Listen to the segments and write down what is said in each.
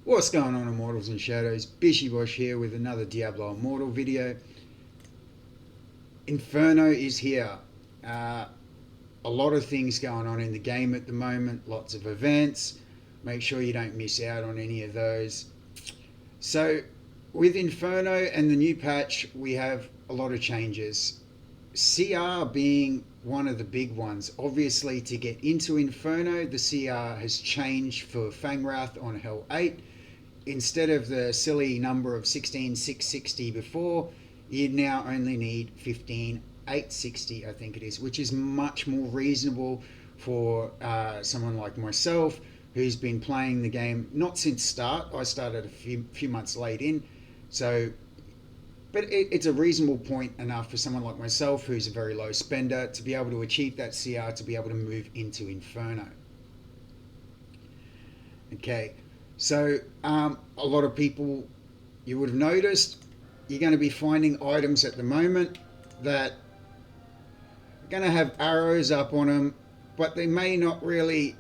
What's going on, Immortals and Shadows? Bishi here with another Diablo Immortal video. Inferno is here. Uh, a lot of things going on in the game at the moment, lots of events. Make sure you don't miss out on any of those. So, with Inferno and the new patch, we have a lot of changes. CR being one of the big ones. Obviously, to get into Inferno, the CR has changed for Fangwrath on Hell 8. Instead of the silly number of 16,660 before, you now only need 15,860, I think it is, which is much more reasonable for someone like myself who's been playing the game not since start. I started a few months late in, so but it's a reasonable point enough for someone like myself who's a very low spender to be able to achieve that CR to be able to move into Inferno. Okay, so a lot of people, you would have noticed, you're going to be finding items at the moment that are going to have arrows up on them, but they may not really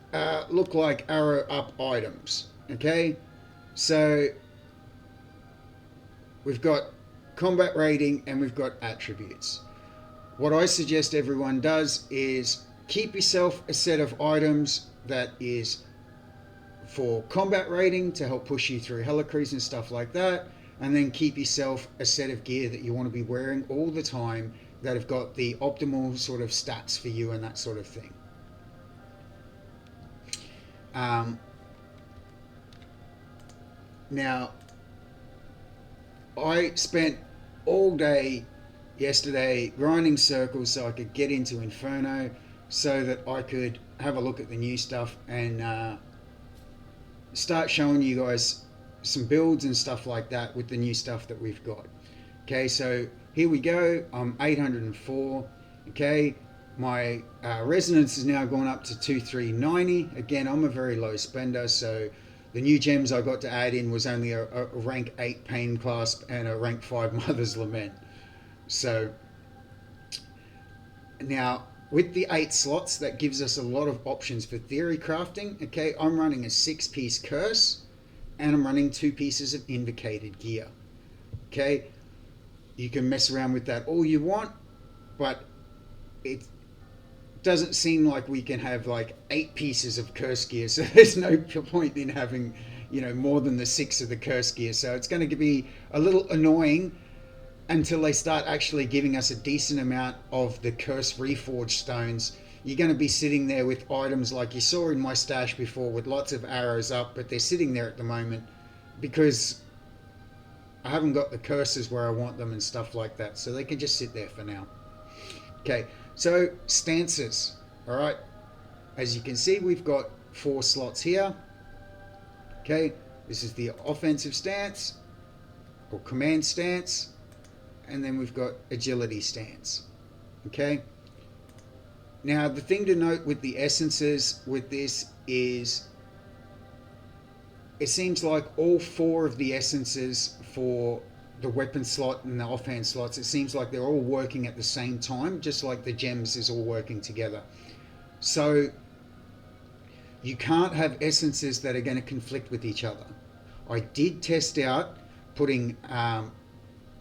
look like arrow up items. Okay, so we've got combat rating and we've got attributes. What I suggest everyone does is keep yourself a set of items that is for combat rating to help push you through helicruise and stuff like that, and then keep yourself a set of gear that you want to be wearing all the time that have got the optimal sort of stats for you and that sort of thing. Now, I spent all day yesterday grinding circles so I could get into Inferno so that I could have a look at the new stuff and start showing you guys some builds and stuff like that with the new stuff that we've got. Okay, so here we go. I'm 804. Okay, my resonance has now gone up to 2390. Again, I'm a very low spender, so the new gems I got to add in was only a rank 8 Pain Clasp and a rank 5 Mother's Lament. So now with the 8 slots, that gives us a lot of options for theory crafting. Okay, I'm running a 6-piece curse and I'm running 2 pieces of invocated gear. Okay, you can mess around with that all you want, but it doesn't seem like we can have like 8 pieces of curse gear, so there's no point in having, more than the 6 of the curse gear. So it's going to be a little annoying until they start actually giving us a decent amount of the curse reforged stones. You're going to be sitting there with items like you saw in my stash before with lots of arrows up, but they're sitting there at the moment because I haven't got the curses where I want them and stuff like that, so they can just sit there for now. Okay, so stances. All right, as you can see, we've got 4 slots here. Okay, this is the offensive stance or command stance, and then we've got agility stance. Okay, now the thing to note with the essences with this is it seems like all 4 of the essences for the weapon slot and the offhand slots, it seems like they're all working at the same time, just like the gems is all working together. So you can't have essences that are going to conflict with each other. I did test out putting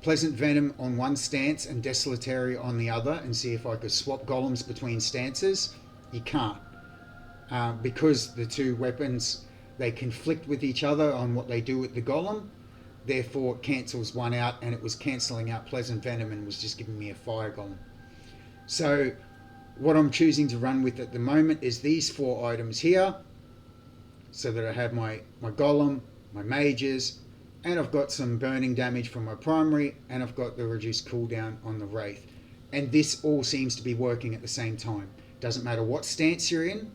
Pleasant Venom on one stance and Desolatory on the other and see if I could swap golems between stances. You can't. Because the 2 weapons, they conflict with each other on what they do with the golem. Therefore, it cancels one out, and it was cancelling out Pleasant Venom and was just giving me a fire golem. So what I'm choosing to run with at the moment is these 4 items here, so that I have my golem, my mages, and I've got some burning damage from my primary, and I've got the reduced cooldown on the wraith. And this all seems to be working at the same time. Doesn't matter what stance you're in,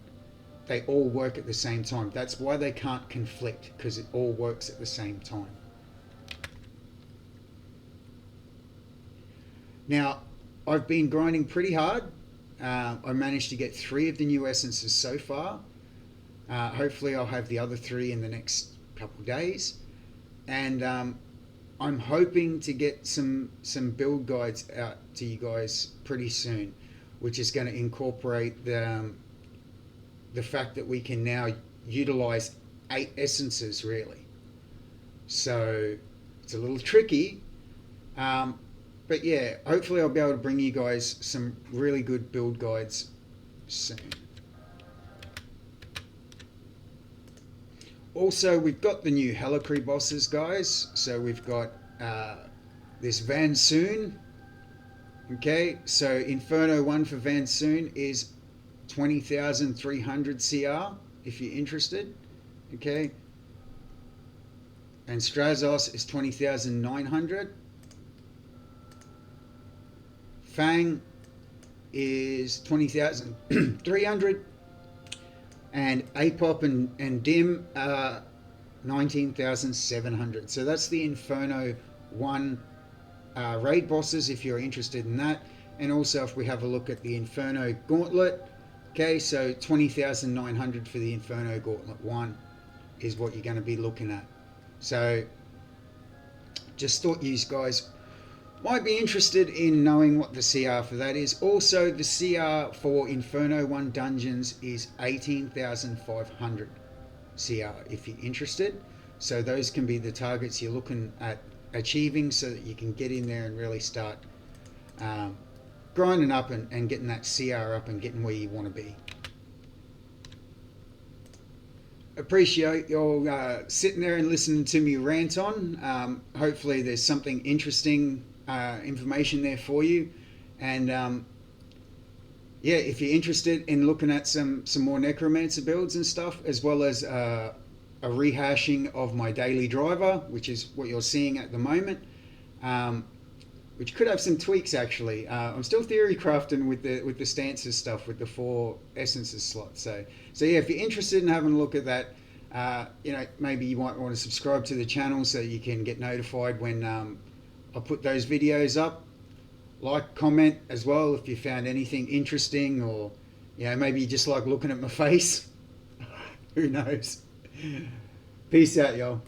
they all work at the same time. That's why they can't conflict, because it all works at the same time. Now, I've been grinding pretty hard. I managed to get 3 of the new essences so far. Hopefully I'll have the other 3 in the next couple of days. And I'm hoping to get some build guides out to you guys pretty soon, which is going to incorporate the fact that we can now utilize 8 essences really. So it's a little tricky. But yeah, hopefully I'll be able to bring you guys some really good build guides soon. Also, we've got the new Helicree bosses, guys. So we've got this Van Soon. Okay, so Inferno 1 for Van Soon is 20,300 CR if you're interested. Okay, and Strazos is 20,900. Fang is 20,300. And Apop and Dim are 19,700. So that's the Inferno 1 raid bosses if you're interested in that. And also if we have a look at the Inferno Gauntlet, okay, so 20,900 for the Inferno Gauntlet 1 is what you're going to be looking at. So just thought you guys might be interested in knowing what the CR for that is. Also, the CR for Inferno 1 dungeons is 18,500 CR if you're interested. So those can be the targets you're looking at achieving so that you can get in there and really start grinding up and getting that CR up and getting where you want to be. Appreciate you all sitting there and listening to me rant on. Hopefully there's something interesting information there for you, and yeah, if you're interested in looking at some more necromancer builds and stuff, as well as a rehashing of my daily driver, which is what you're seeing at the moment, which could have some tweaks actually. I'm still theory crafting with the stances stuff with the 4 essences slots. So yeah, if you're interested in having a look at that, maybe you might want to subscribe to the channel so you can get notified when I'll put those videos up. Like, comment as well if you found anything interesting, or maybe you just like looking at my face. Who knows? Peace out, y'all.